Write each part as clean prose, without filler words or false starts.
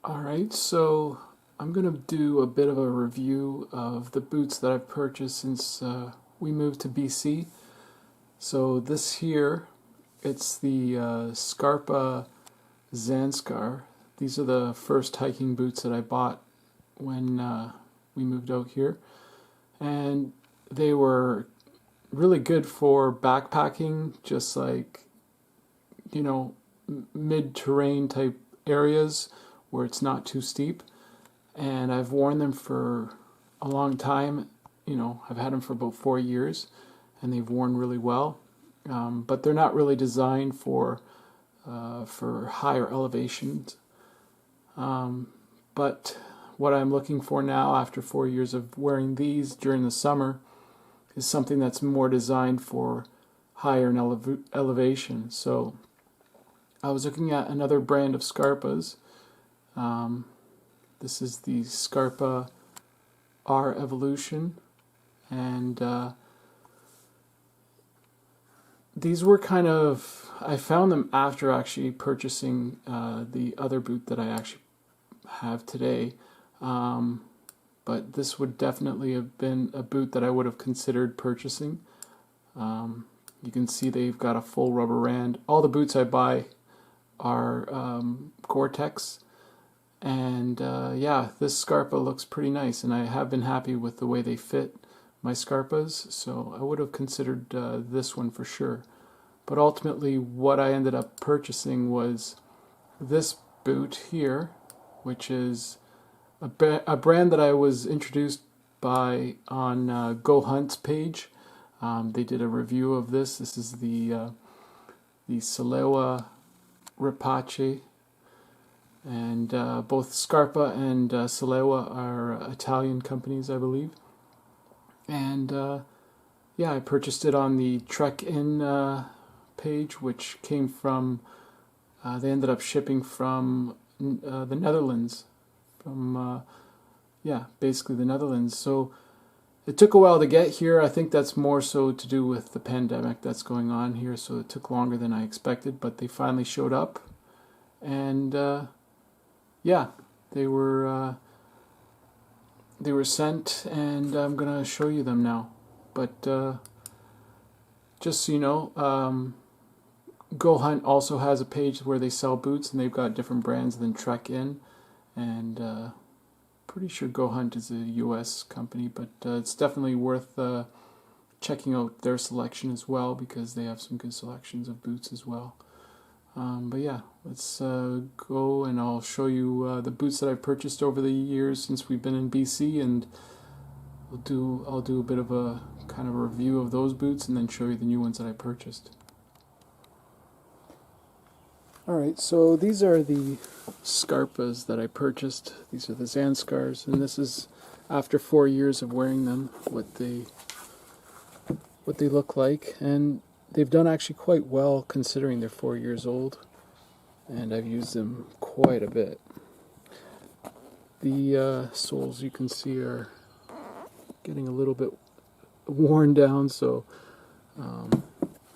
Alright, so I'm going to do a bit of a review of the boots that I've purchased since we moved to BC. So this here, it's the Scarpa Zanskar. These are the first hiking boots that I bought when we moved out here. And they were really good for backpacking, just like, mid-terrain type areas where it's not too steep. And I've worn them for a long time. I've had them for about 4 years, and they've worn really well. But they're not really designed for higher elevations. But what I'm looking for now, after 4 years of wearing these during the summer, is something that's more designed for higher elevation. So I was looking at another brand of Scarpas. This is the Scarpa R Evolution, and these were I found them after actually purchasing the other boot that I actually have today, but this would definitely have been a boot that I would have considered purchasing. You can see they've got a full rubber rand. All the boots I buy are Gore-Tex, and yeah, this Scarpa looks pretty nice, and I have been happy with the way they fit my Scarpas, so I would have considered this one for sure. But ultimately what I ended up purchasing was this boot here, which is a brand that I was introduced by on Go Hunt's page. They did a review of this. This is the Salewa Rapace, and both Scarpa and Salewa are Italian companies, I believe. And yeah, I purchased it on the Trek-In page, which came from, they ended up shipping from the Netherlands, from yeah, basically the Netherlands. So it took a while to get here. I think that's more so to do with the pandemic that's going on here, so it took longer than I expected, but they finally showed up. And yeah, they were sent, and I'm gonna show you them now. But just so you know, Go Hunt also has a page where they sell boots, and they've got different brands than Trek-In, and pretty sure Go Hunt is a US company, but it's definitely worth checking out their selection as well, because they have some good selections of boots as well. But yeah, let's go, and I'll show you the boots that I've purchased over the years since we've been in BC, and I'll do a bit of a kind of a review of those boots, and then show you the new ones that I purchased. Alright, so these are the Scarpas that I purchased. These are the Zanskars, and this is after 4 years of wearing them, what they look like. And they've done actually quite well considering they're 4 years old, and I've used them quite a bit. The soles, you can see, are getting a little bit worn down, so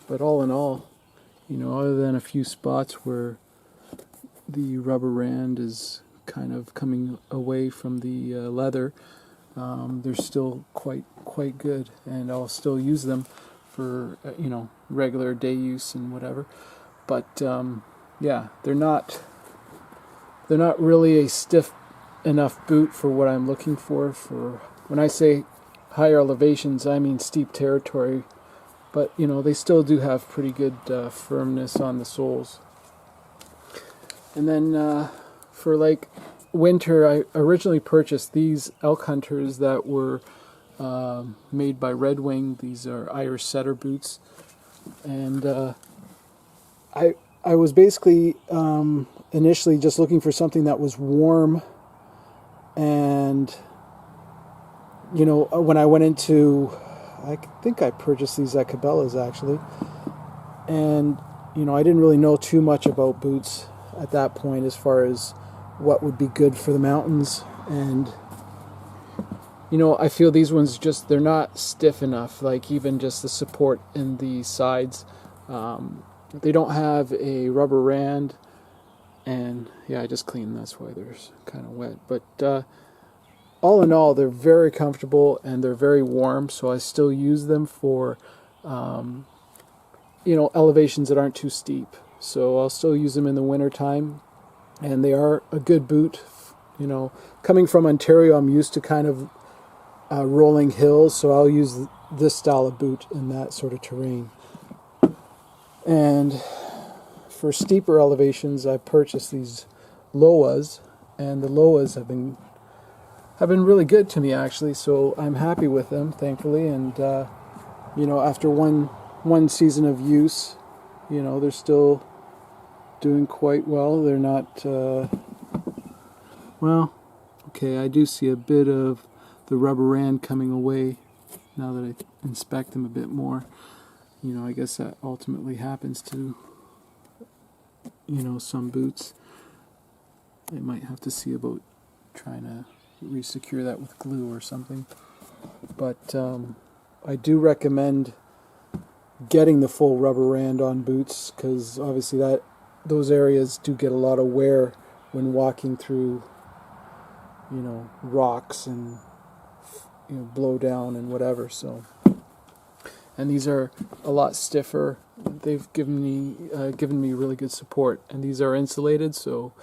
but all in all, other than a few spots where the rubber rand is kind of coming away from the leather, they're still quite good, and I'll still use them for regular day use and whatever. But yeah, they're not really a stiff enough boot for what I'm looking for. For when I say higher elevations, I mean steep territory. But they still do have pretty good firmness on the soles. And then for like winter, I originally purchased these elk hunters that were made by Red Wing. These are Irish setter boots, and I was basically initially just looking for something that was warm, and when I went into, I think I purchased these at Cabela's actually, and I didn't really know too much about boots at that point as far as what would be good for the mountains. And I feel these ones they're not stiff enough, like even just the support in the sides. They don't have a rubber rand, And yeah, I just cleaned, that's why they're kind of wet. But all in all, they're very comfortable and they're very warm, so I still use them for elevations that aren't too steep. So I'll still use them in the winter time, and they are a good boot. Coming from Ontario, I'm used to kind of rolling hills, so I'll use this style of boot in that sort of terrain. And for steeper elevations, I purchased these Lowas, and the Lowas have been really good to me, actually. So I'm happy with them, thankfully. And after one season of use, they're still doing quite well. They're not okay. I do see a bit of the rubber rand coming away now that I inspect them a bit more. I guess that ultimately happens to some boots. I might have to see about trying to re-secure that with glue or something. But I do recommend getting the full rubber rand on boots, because obviously those areas do get a lot of wear when walking through rocks and blow down and whatever. So, and these are a lot stiffer. They've given me really good support, and these are insulated, so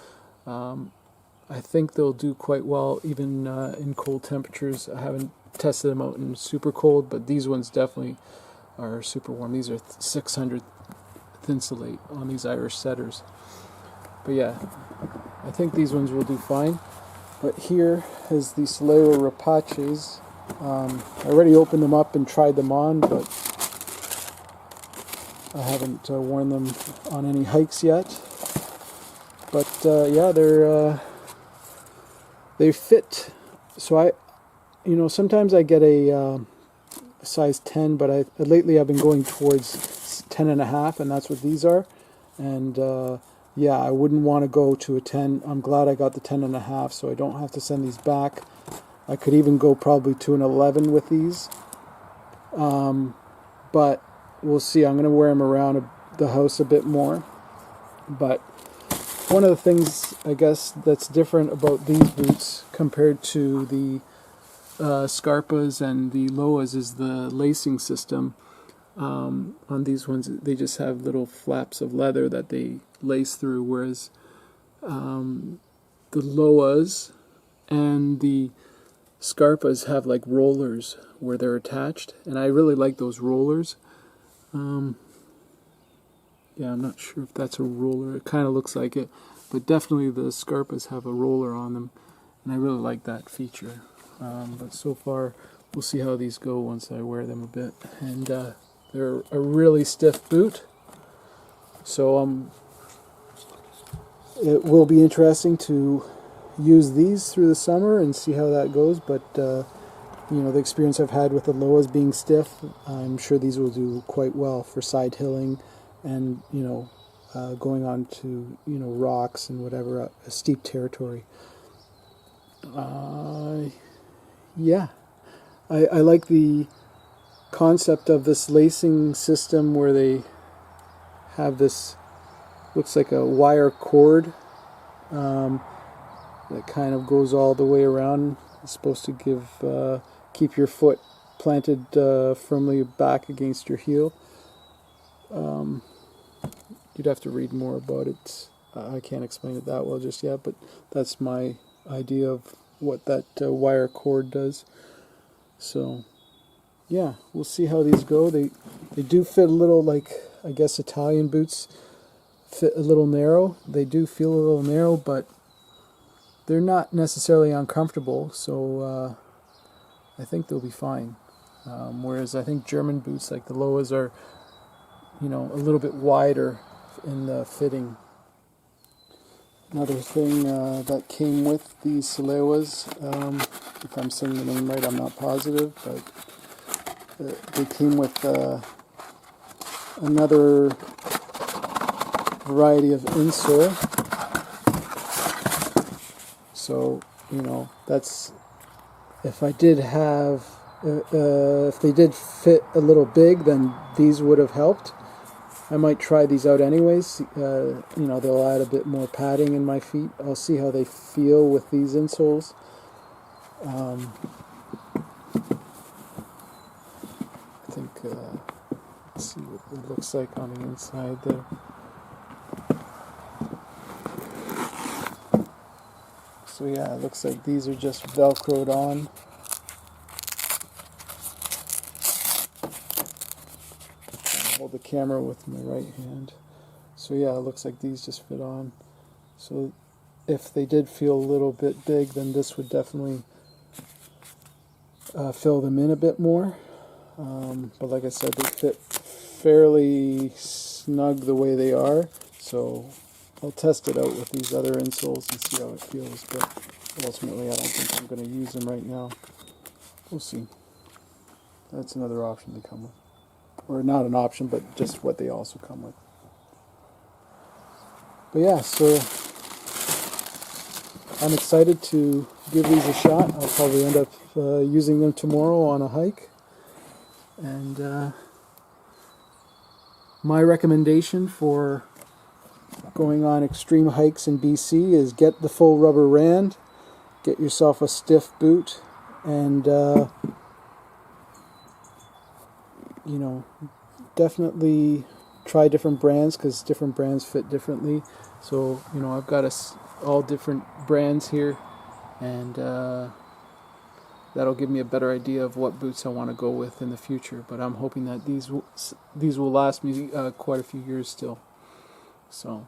I think they'll do quite well even in cold temperatures. I haven't tested them out in super cold, but these ones definitely are super warm. These are 600 Thinsulate on these Irish setters. But yeah, I think these ones will do fine. But here is the Salewa Rapaces. I already opened them up and tried them on, but I haven't worn them on any hikes yet. But yeah, they fit. So sometimes I get a size 10, but lately I've been going towards 10 and a half, and that's what these are. And yeah, I wouldn't want to go to a 10. I'm glad I got the 10 and a half, so I don't have to send these back. I could even go probably to an 11 with these. But we'll see. I'm going to wear them around the house a bit more. But one of the things, I guess, that's different about these boots compared to the Scarpas and the Lowas is the lacing system. On these ones, they just have little flaps of leather that they lace through, whereas the Lowas and the Scarpas have like rollers where they're attached, and I really like those rollers. Yeah, I'm not sure if that's a roller. It kind of looks like it, but definitely the Scarpas have a roller on them, and I really like that feature. But so far, we'll see how these go once I wear them a bit. And they're a really stiff boot, so it will be interesting to use these through the summer and see how that goes. But the experience I've had with the Lowas being stiff, I'm sure these will do quite well for side hilling and going on to rocks and whatever, a steep territory. Yeah, I like the concept of this lacing system where they have this, looks like a wire cord that kind of goes all the way around. It's supposed to keep your foot planted firmly back against your heel. You'd have to read more about it. I can't explain it that well just yet, but that's my idea of what that wire cord does. So yeah, we'll see how these go. They do fit a little, like, I guess Italian boots fit a little narrow. They do feel a little narrow, but they're not necessarily uncomfortable, so I think they'll be fine. Whereas I think German boots like the Lowas are, a little bit wider in the fitting. Another thing that came with these Salewas, if I'm saying the name right, I'm not positive, but they came with another variety of insole. So, that's, if I did have, if they did fit a little big, then these would have helped. I might try these out anyways. You know, they'll add a bit more padding in my feet. I'll see how they feel with these insoles. I think, let's see what it looks like on the inside there. So yeah, it looks like these are just velcroed on. Hold the camera with my right hand. So yeah, it looks like these just fit on. So if they did feel a little bit big, then this would definitely fill them in a bit more. But like I said, they fit fairly snug the way they are. So I'll test it out with these other insoles and see how it feels. But ultimately, I don't think I'm going to use them right now. We'll see. That's another option they come with. Or not an option, but just what they also come with. But yeah, so I'm excited to give these a shot. I'll probably end up using them tomorrow on a hike. And my recommendation for going on extreme hikes in BC is get the full rubber rand, get yourself a stiff boot, and you know, definitely try different brands because different brands fit differently. So, you know, I've got all different brands here, and that'll give me a better idea of what boots I want to go with in the future. But I'm hoping that these will last me quite a few years still. So